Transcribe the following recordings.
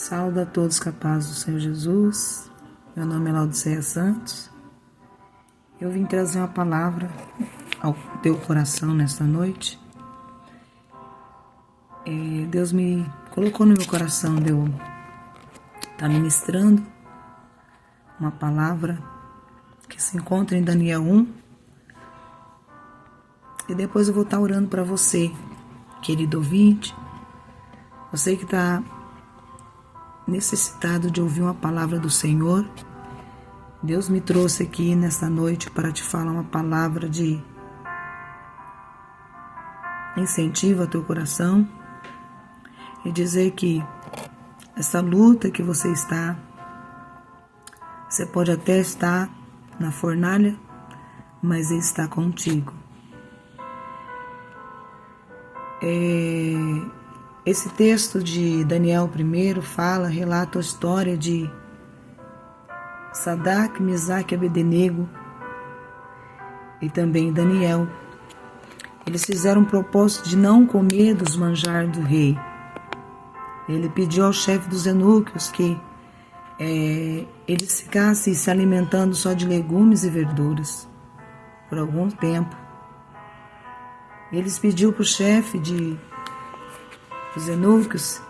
Saúdo a todos capazes do Senhor Jesus. Meu nome é Laodiceia Santos. Eu vim trazer uma palavra ao teu coração nesta noite. Deus me colocou no meu coração de eu estar ministrando uma palavra que se encontra em Daniel 1. E depois eu vou estar orando para você, querido ouvinte. Você que está necessitado de ouvir uma palavra do Senhor. Deus me trouxe aqui nesta noite para te falar uma palavra de incentivo ao teu coração e dizer que essa luta que você está, você pode até estar na fornalha, mas Ele está contigo. Esse texto de Daniel 1 relata a história de Sadraque, Mesaque e Abednego e também Daniel. Eles fizeram um propósito de não comer dos manjares do rei. Ele pediu ao chefe dos eunucos que eles ficassem se alimentando só de legumes e verduras por algum tempo. Eles pediu para o chefe dos eunucos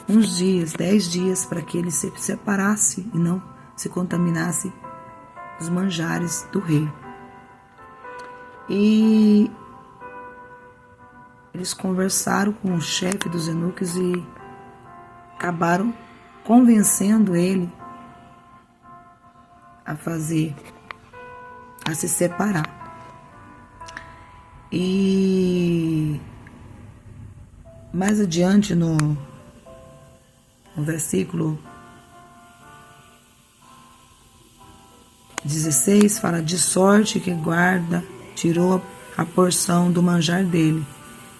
uns dias, 10 dias, para que ele se separasse e não se contaminasse dos manjares do rei. E eles conversaram com o chefe dos eunucos e acabaram convencendo ele a se separar. E mais adiante no versículo 16 fala: de sorte que guarda tirou a porção do manjar dele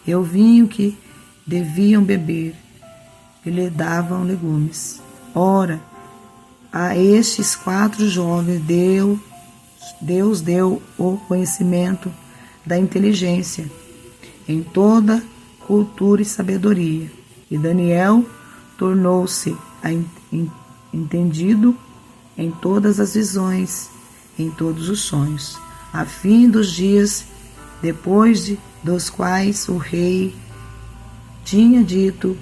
e o vinho que deviam beber, e lhe davam legumes. Ora, a estes 4 jovens Deus deu o conhecimento da inteligência em toda cultura e sabedoria. E Daniel tornou-se entendido em todas as visões, em todos os sonhos, a fim dos dias depois dos quais o rei tinha dito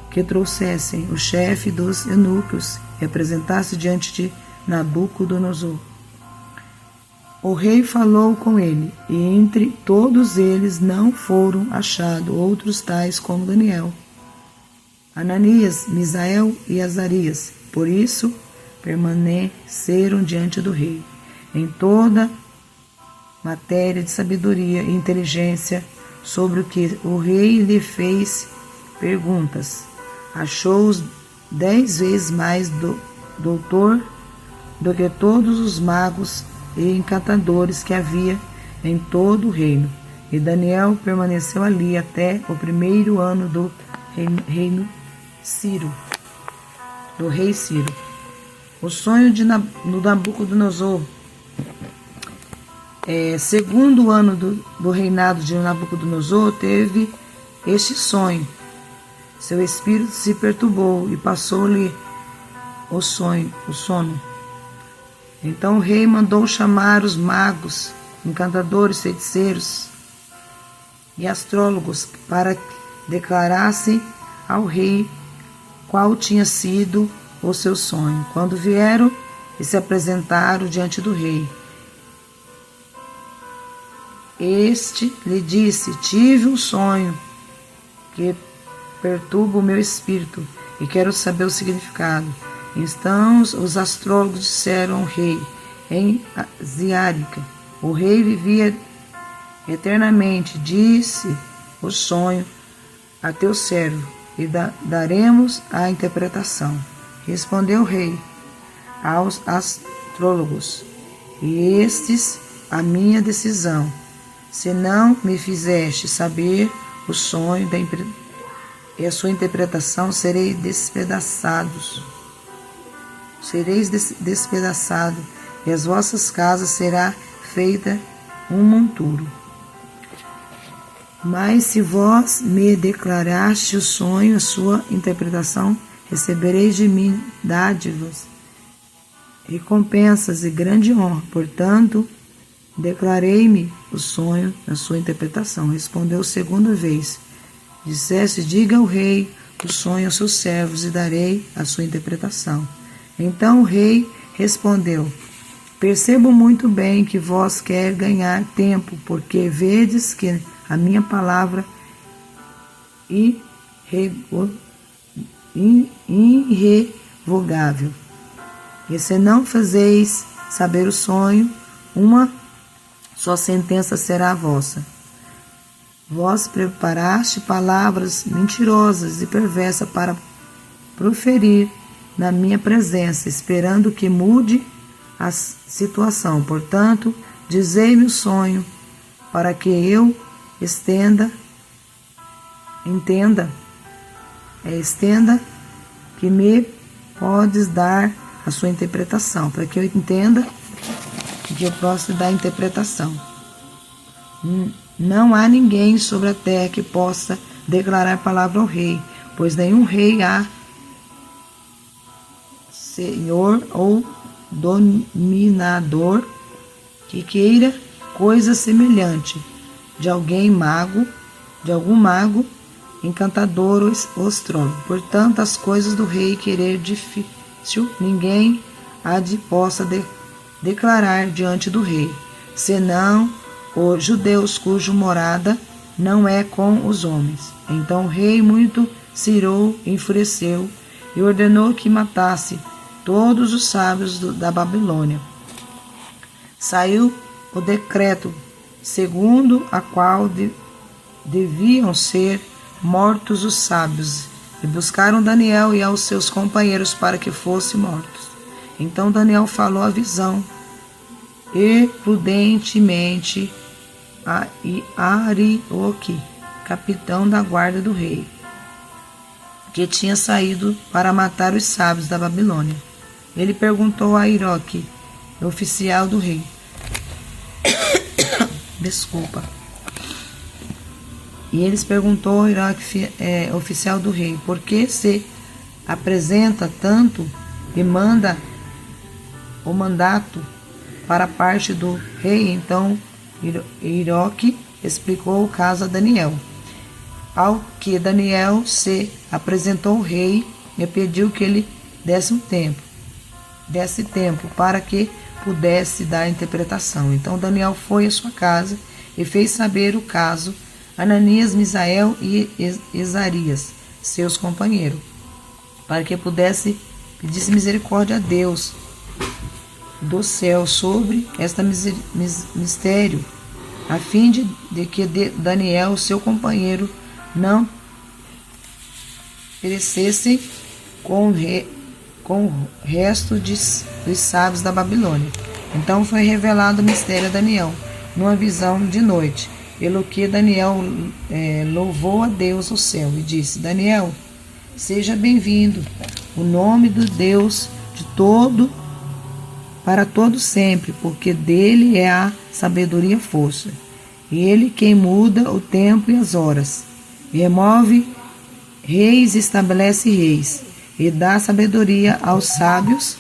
que trouxessem o chefe dos eunucos e apresentasse diante de Nabucodonosor. O rei falou com ele, e entre todos eles não foram achados outros tais como Daniel, Ananias, Misael e Azarias. Por isso, permaneceram diante do rei, em toda matéria de sabedoria e inteligência, sobre o que o rei lhe fez perguntas. Achou-os 10 vezes mais doutor do que todos os magos e encantadores que havia em todo o reino. E Daniel permaneceu ali até o 1º ano do rei Ciro. O sonho de Nabucodonosor. Segundo ano do reinado de Nabucodonosor, teve este sonho. Seu espírito se perturbou e passou-lhe o sono. Então o rei mandou chamar os magos, encantadores, feiticeiros e astrólogos para que declarassem ao rei qual tinha sido o seu sonho. Quando vieram e se apresentaram diante do rei, este lhe disse: tive um sonho que perturba o meu espírito e quero saber o significado. Então os astrólogos disseram ao rei em Asiárica: o rei vivia eternamente. Disse o sonho a teu servo e daremos a interpretação. Respondeu o rei aos astrólogos: e estes a minha decisão. Se não me fizeste saber o sonho e a sua interpretação, sereis despedaçado, e as vossas casas será feita um monturo. Mas se vós me declaraste o sonho, a sua interpretação, recebereis de mim dádivas, recompensas e grande honra. Portanto, declarei-me o sonho na sua interpretação. Respondeu segunda vez. Disseste, diga ao rei o sonho aos seus servos e darei a sua interpretação. Então o rei respondeu, percebo muito bem que vós quer ganhar tempo, porque vedes que a minha palavra irrevogável. E se não fazeis saber o sonho, uma só sentença será a vossa. Vós preparaste palavras mentirosas e perversas para proferir na minha presença, esperando que mude a situação. Portanto, dizei-me o sonho, para que eu estenda que me podes dar a sua interpretação, para que eu entenda que eu possa dar a interpretação. Não há ninguém sobre a terra que possa declarar palavra ao rei, pois nenhum rei há senhor ou dominador que queira coisa semelhante de algum mago, encantador ou astrônomo. Portanto, as coisas do rei querer difícil, ninguém há de possa declarar diante do rei, senão os judeus cuja morada não é com os homens. Então o rei muito se irou, enfureceu e ordenou que matasse todos os sábios da Babilônia. Saiu o decreto segundo a qual deviam ser mortos os sábios, e buscaram Daniel e aos seus companheiros para que fossem mortos. Então Daniel falou a visão e prudentemente a Arioque, capitão da guarda do rei, que tinha saído para matar os sábios da Babilônia. Ele perguntou a Arioque, oficial do rei. Desculpa. E eles perguntou ao Arioque, oficial do rei, por que se apresenta tanto e manda o mandato para a parte do rei? Então Arioque explicou o caso a Daniel. Ao que Daniel se apresentou ao rei e pediu que ele desse tempo para que pudesse dar a interpretação. Então Daniel foi à sua casa e fez saber o caso a Ananias, Misael e Azarias, seus companheiros, para que pudesse pedir misericórdia a Deus do céu sobre este mistério, a fim de que Daniel, seu companheiro, não perecesse com o resto dos sábios da Babilônia. Então foi revelado o mistério a Daniel, numa visão de noite, pelo que Daniel louvou a Deus o céu e disse, Daniel, seja bem-vindo, o nome do Deus de todo para todo sempre, porque dele é a sabedoria e força. Ele quem muda o tempo e as horas, remove reis e estabelece reis, e dá sabedoria aos sábios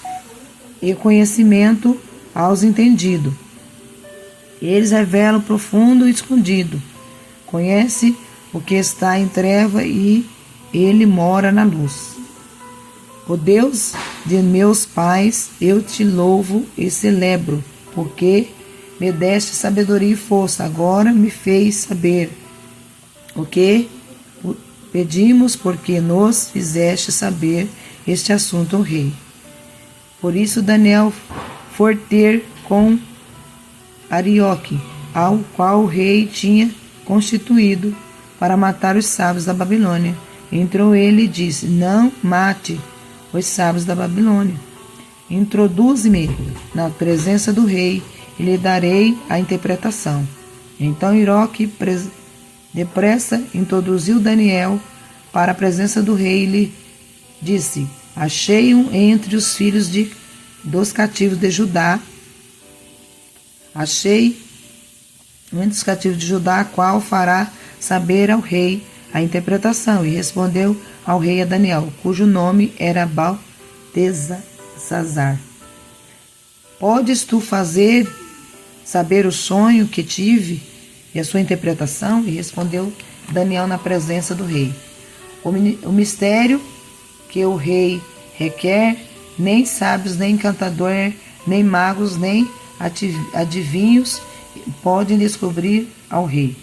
e conhecimento aos entendidos. Eles revelam o profundo e escondido, conhece o que está em treva e ele mora na luz. O Deus de meus pais, eu te louvo e celebro, porque me deste sabedoria e força. Agora me fez saber o que pedimos, porque nos fizeste saber este assunto ao rei. Por isso Daniel foi ter com Arioque, ao qual o rei tinha constituído para matar os sábios da Babilônia. Entrou ele e disse, não mate os sábios da Babilônia. Introduze-me na presença do rei e lhe darei a interpretação. Então Arioque depressa introduziu Daniel para a presença do rei e lhe disse, achei-o entre os filhos dos cativos de Judá, a qual fará saber ao rei a interpretação e respondeu ao rei a Daniel, cujo nome era Beltesazar: Podes tu saber o sonho que tive e a sua interpretação? E respondeu Daniel na presença do rei: O mistério que o rei requer, nem sábios, nem encantador, nem magos, nem adivinhos podem descobrir ao rei.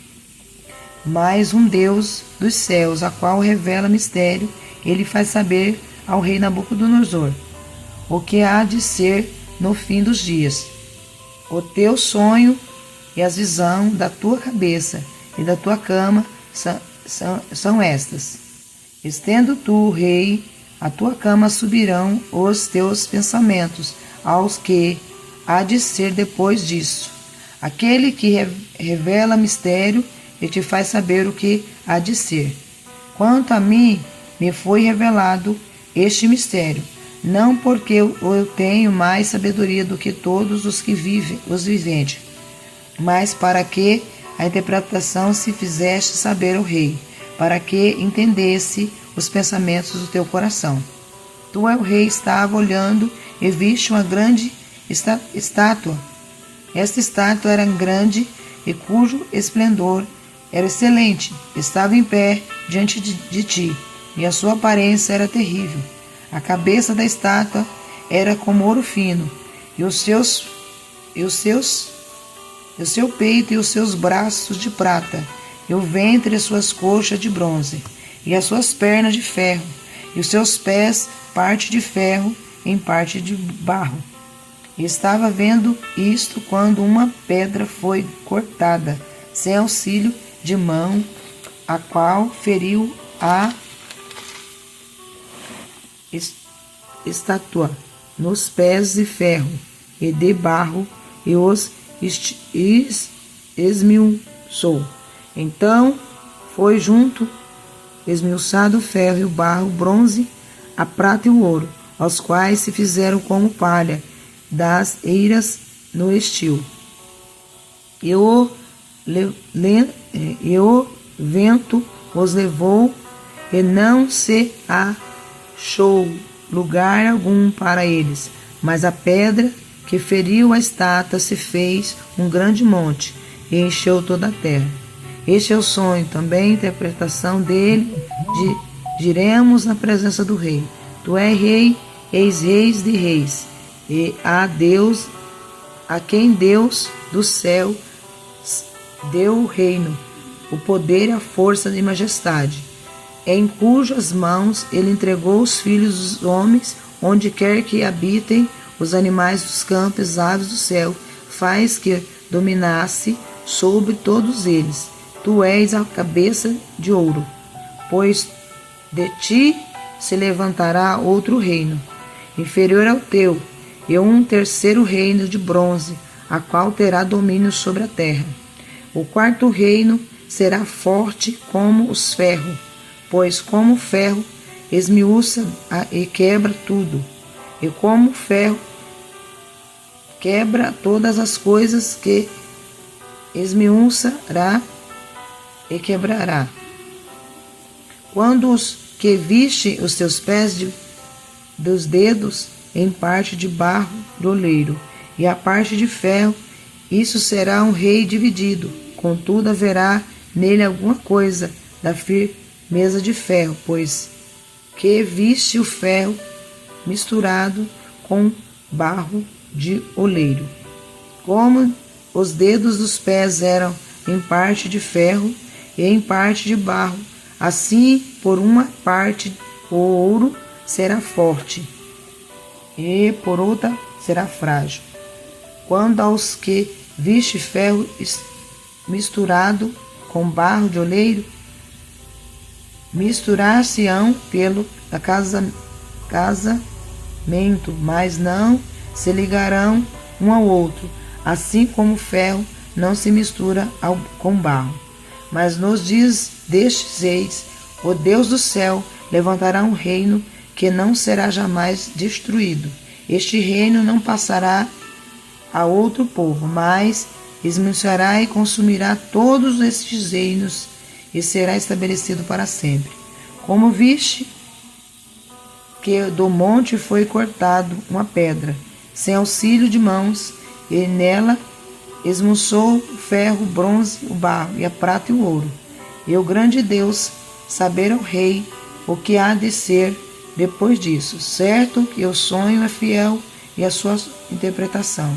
Mas um Deus dos céus, a qual revela mistério, ele faz saber ao rei Nabucodonosor o que há de ser no fim dos dias. O teu sonho e as visões da tua cabeça e da tua cama são estas. Estendo tu, rei, a tua cama, subirão os teus pensamentos aos que há de ser depois disso. Aquele que revela mistério e te faz saber o que há de ser. Quanto a mim, me foi revelado este mistério, não porque eu tenho mais sabedoria do que todos os que vivem, os viventes, mas para que a interpretação se fizeste saber ao rei, para que entendesse os pensamentos do teu coração. Tu, o rei, estava olhando e viste uma grande estátua. Esta estátua era grande e cujo esplendor era excelente. Estava em pé diante de ti, e a sua aparência era terrível. A cabeça da estátua era como ouro fino, e o seu peito e os seus braços de prata, e o ventre e suas coxas de bronze, e as suas pernas de ferro, e os seus pés parte de ferro em parte de barro. E estava vendo isto quando uma pedra foi cortada, sem auxílio de mão, a qual feriu a estátua nos pés de ferro e de barro, e os esmiuçou. Então foi junto esmiuçado o ferro e o barro, o bronze, a prata e o ouro, aos quais se fizeram como palha das eiras no estio. E o vento os levou, e não se achou lugar algum para eles, mas a pedra que feriu a estátua se fez um grande monte e encheu toda a terra. Este é o sonho, também a interpretação dele. Diremos na presença do rei: Tu és rei, ex-reis de reis, e a Deus, a quem Deus do céu deu o reino, o poder e a força e majestade, em cujas mãos ele entregou os filhos dos homens, onde quer que habitem os animais dos campos, as aves do céu, faz que dominasse sobre todos eles. Tu és a cabeça de ouro, pois de ti se levantará outro reino, inferior ao teu, e um terceiro reino de bronze, a qual terá domínio sobre a terra. O quarto reino será forte como os ferros, pois como o ferro esmiuça e quebra tudo, e como o ferro quebra todas as coisas que esmiuçará e quebrará. Quando os que viste os teus pés dos dedos em parte de barro do oleiro e a parte de ferro, isso será um rei dividido. Contudo, haverá nele alguma coisa da firmeza de ferro, pois que viste o ferro misturado com barro de oleiro. Como os dedos dos pés eram em parte de ferro e em parte de barro, assim por uma parte o ouro será forte e por outra será frágil. Quando aos que viste ferro misturado com barro de oleiro, misturar-se-ão pelo casamento, mas não se ligarão um ao outro, assim como o ferro não se mistura com barro. Mas nos dias destes reis, o Deus do céu levantará um reino que não será jamais destruído. Este reino não passará a outro povo, mas esmiuçará e consumirá todos estes reinos e será estabelecido para sempre. Como viste que do monte foi cortado uma pedra, sem auxílio de mãos, e nela esmuçou o ferro, o bronze, o barro, e a prata e o ouro. E o grande Deus saber ao rei o que há de ser depois disso. Certo que o sonho é fiel e a sua interpretação.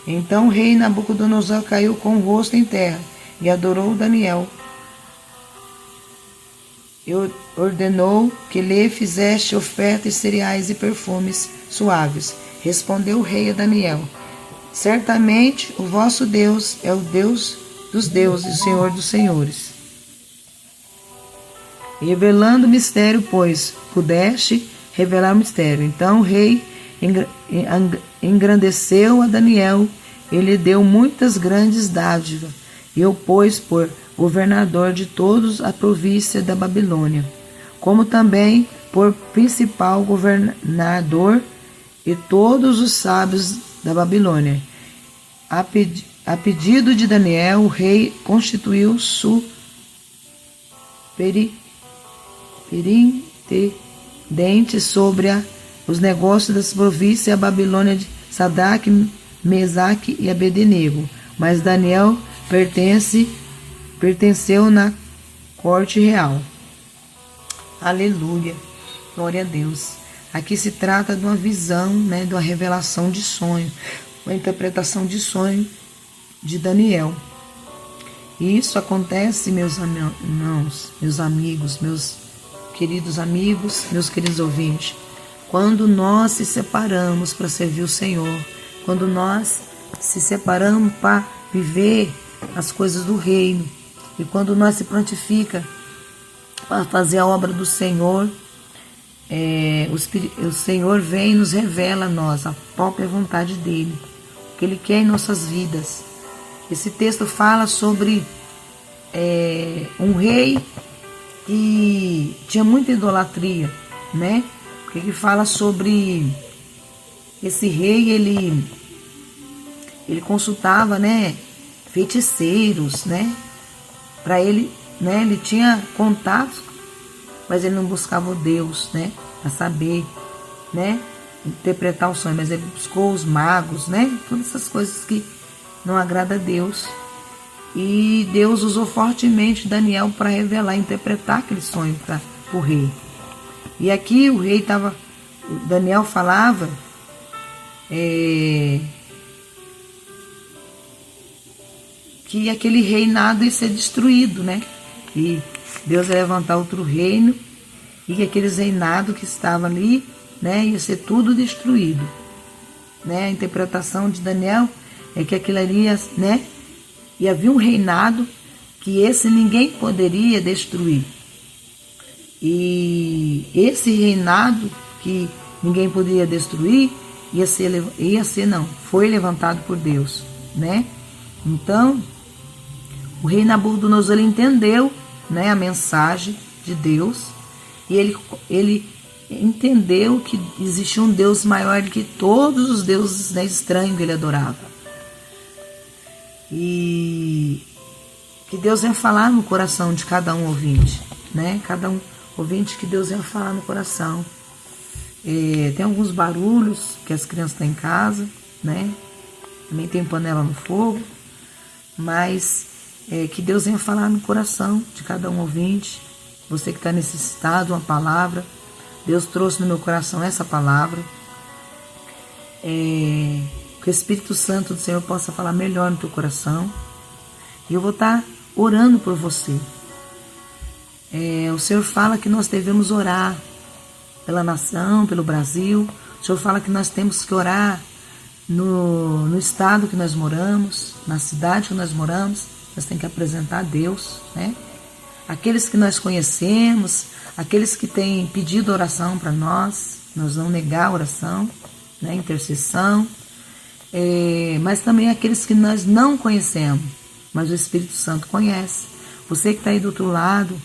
Então o rei Nabucodonosor caiu com o rosto em terra e adorou Daniel. E ordenou que lhe fizesse ofertas, cereais e perfumes suaves. Respondeu o rei a Daniel: certamente o vosso Deus é o Deus dos deuses, o Senhor dos senhores. Revelando o mistério, pois pudeste revelar o mistério. Então o rei engrandeceu a Daniel e lhe deu muitas grandes dádivas, e o pôs por governador de todos a província da Babilônia, como também por principal governador e todos os sábios da Babilônia. A pedido de Daniel, o rei constituiu superintendente sobre os negócios das províncias da Babilônia de Sadraque, Mesaque e Abednego. Mas Daniel pertenceu na corte real. Aleluia, glória a Deus. Aqui se trata de uma visão, de uma revelação de sonho, uma interpretação de sonho de Daniel. E isso acontece, meus irmãos, meus amigos, meus queridos amigos, meus queridos ouvintes, quando nós se separamos para servir o Senhor, quando nós se separamos para viver as coisas do reino, e quando nós se prontifica para fazer a obra do Senhor, o Senhor vem e nos revela a nós a própria vontade dEle, o que Ele quer em nossas vidas. Esse texto fala sobre um rei que tinha muita idolatria, Porque ele fala sobre esse rei, ele consultava, feiticeiros, Para ele, ele tinha contatos, mas ele não buscava o Deus, para saber, interpretar o sonho, mas ele buscou os magos, Todas essas coisas que não agradam a Deus. E Deus usou fortemente Daniel para revelar, interpretar aquele sonho para o rei. E aqui o rei Daniel falava que aquele reinado ia ser destruído, E Deus ia levantar outro reino e que aqueles reinados que estavam ali, ia ser tudo destruído. A interpretação de Daniel é que aquilo ali e havia um reinado que esse ninguém poderia destruir. E esse reinado que ninguém poderia destruir foi levantado por Deus, Então, o rei Nabucodonosor entendeu, a mensagem de Deus, e ele entendeu que existia um Deus maior do que todos os deuses estranhos que ele adorava. E que Deus ia falar no coração de cada um ouvinte, Cada um ouvinte, que Deus ia falar no coração. Tem alguns barulhos que as crianças estão em casa, Também tem panela no fogo, mas que Deus ia falar no coração de cada um ouvinte. Você que está necessitado de uma palavra, Deus trouxe no meu coração essa palavra. Que o Espírito Santo do Senhor possa falar melhor no teu coração. E eu vou estar orando por você. O Senhor fala que nós devemos orar pela nação, pelo Brasil. O Senhor fala que nós temos que orar no estado que nós moramos, na cidade que nós moramos. Nós temos que apresentar a Deus, Aqueles que nós conhecemos, aqueles que têm pedido oração para nós não negar a oração, intercessão. Mas também aqueles que nós não conhecemos, mas o Espírito Santo conhece. Você que está aí do outro lado,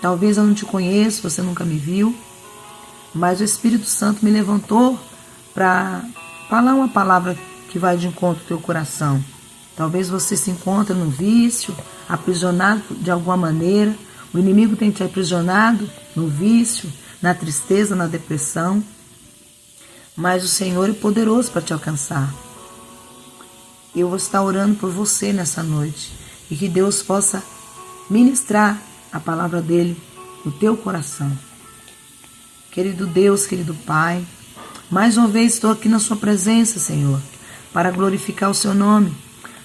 talvez eu não te conheça, você nunca me viu, mas o Espírito Santo me levantou para falar uma palavra que vai de encontro ao teu coração, Talvez você se encontre no vício, aprisionado de alguma maneira. O inimigo tem te aprisionado no vício, na tristeza, na depressão. Mas o Senhor é poderoso para te alcançar. Eu vou estar orando por você nessa noite. E que Deus possa ministrar a palavra dele no teu coração. Querido Deus, querido Pai, mais uma vez estou aqui na sua presença, Senhor, para glorificar o seu nome.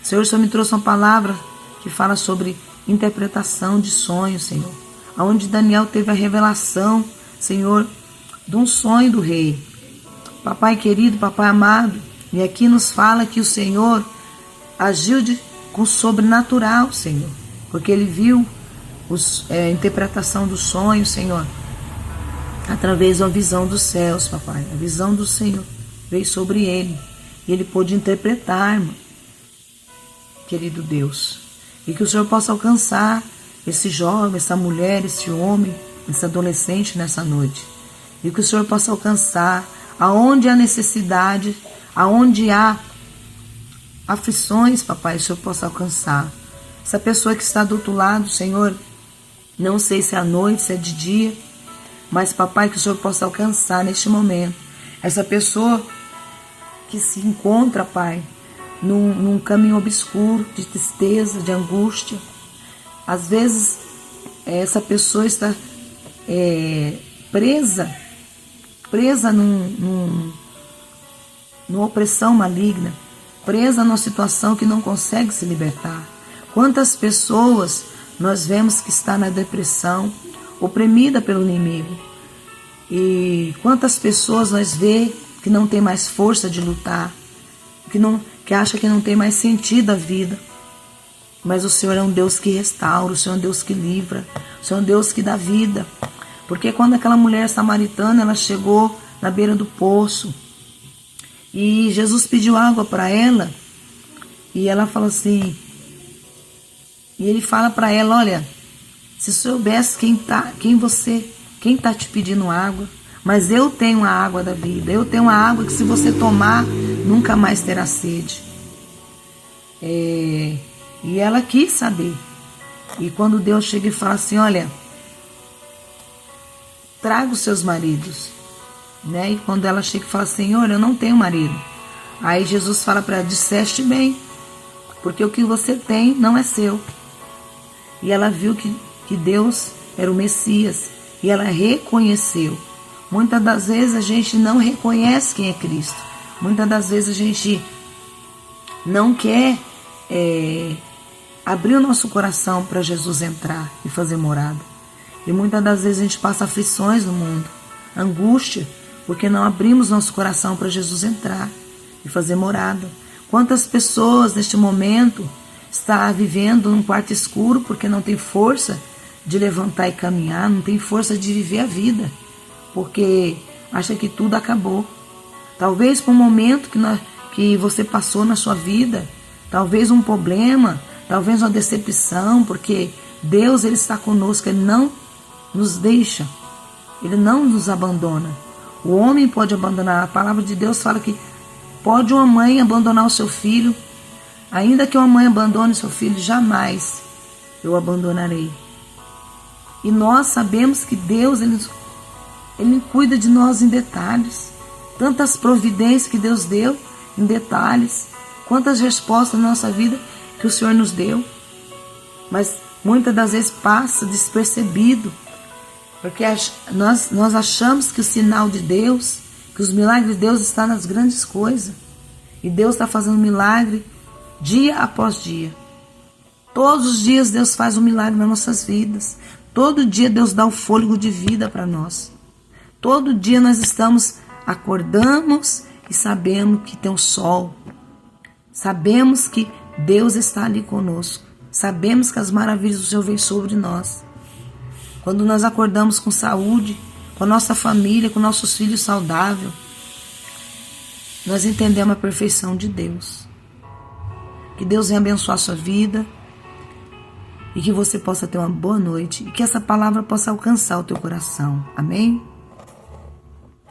Senhor, o Senhor me trouxe uma palavra que fala sobre interpretação de sonhos, Senhor. Onde Daniel teve a revelação, Senhor, de um sonho do rei. Papai querido, papai amado, e aqui nos fala que o Senhor agiu com sobrenatural, Senhor, porque ele viu a interpretação do sonho, Senhor, através da visão dos céus, papai. A visão do Senhor veio sobre ele e ele pôde interpretar, irmão. Querido Deus, e que o Senhor possa alcançar esse jovem, essa mulher, esse homem, esse adolescente nessa noite. E que o Senhor possa alcançar aonde há necessidade, aonde há aflições, papai, o Senhor possa alcançar. Essa pessoa que está do outro lado, Senhor, não sei se é à noite, se é de dia, mas, papai, que o Senhor possa alcançar neste momento. Essa pessoa que se encontra, Pai, num caminho obscuro, de tristeza, de angústia. Às vezes, essa pessoa está presa numa opressão maligna, presa numa situação que não consegue se libertar. Quantas pessoas nós vemos que está na depressão, oprimida pelo inimigo. E quantas pessoas nós vemos que não tem mais força de lutar, que acha que não tem mais sentido a vida. Mas o Senhor é um Deus que restaura, o Senhor é um Deus que livra, o Senhor é um Deus que dá vida. Porque quando aquela mulher samaritana, ela chegou na beira do poço e Jesus pediu água para ela, e ela falou assim, e ele fala para ela, olha, se soubesse quem está te pedindo água, mas eu tenho a água da vida, eu tenho a água que se você tomar, nunca mais terá sede. E ela quis saber. E quando Deus chega e fala assim, olha, traga os seus maridos. Né? E quando ela chega e fala, Senhor, eu não tenho marido. Aí Jesus fala para ela, disseste bem, porque o que você tem não é seu. E ela viu que Deus era o Messias, e ela reconheceu. Muitas das vezes a gente não reconhece quem é Cristo. Muitas das vezes a gente não quer abrir o nosso coração para Jesus entrar e fazer morada. E muitas das vezes a gente passa aflições no mundo, angústia, porque não abrimos nosso coração para Jesus entrar e fazer morada. Quantas pessoas neste momento estão vivendo num quarto escuro porque não tem força de levantar e caminhar, não tem força de viver a vida, porque acha que tudo acabou. Talvez por um momento que você passou na sua vida, talvez um problema, talvez uma decepção, porque Deus, Ele está conosco, Ele não nos deixa, Ele não nos abandona. O homem pode abandonar, a palavra de Deus fala que pode uma mãe abandonar o seu filho, ainda que uma mãe abandone o seu filho, jamais eu abandonarei. E nós sabemos que Deus, Ele cuida de nós em detalhes. Tantas providências que Deus deu em detalhes. Quantas respostas na nossa vida que o Senhor nos deu. Mas muitas das vezes passa despercebido. Porque nós achamos que o sinal de Deus, que os milagres de Deus estão nas grandes coisas. E Deus está fazendo milagre dia após dia. Todos os dias Deus faz um milagre nas nossas vidas. Todo dia Deus dá o fôlego de vida para nós. Todo dia nós acordamos e sabemos que tem o sol. Sabemos que Deus está ali conosco. Sabemos que as maravilhas do Senhor vêm sobre nós. Quando nós acordamos com saúde, com a nossa família, com nossos filhos saudáveis, nós entendemos a perfeição de Deus. Que Deus venha abençoar a sua vida e que você possa ter uma boa noite e que essa palavra possa alcançar o teu coração. Amém?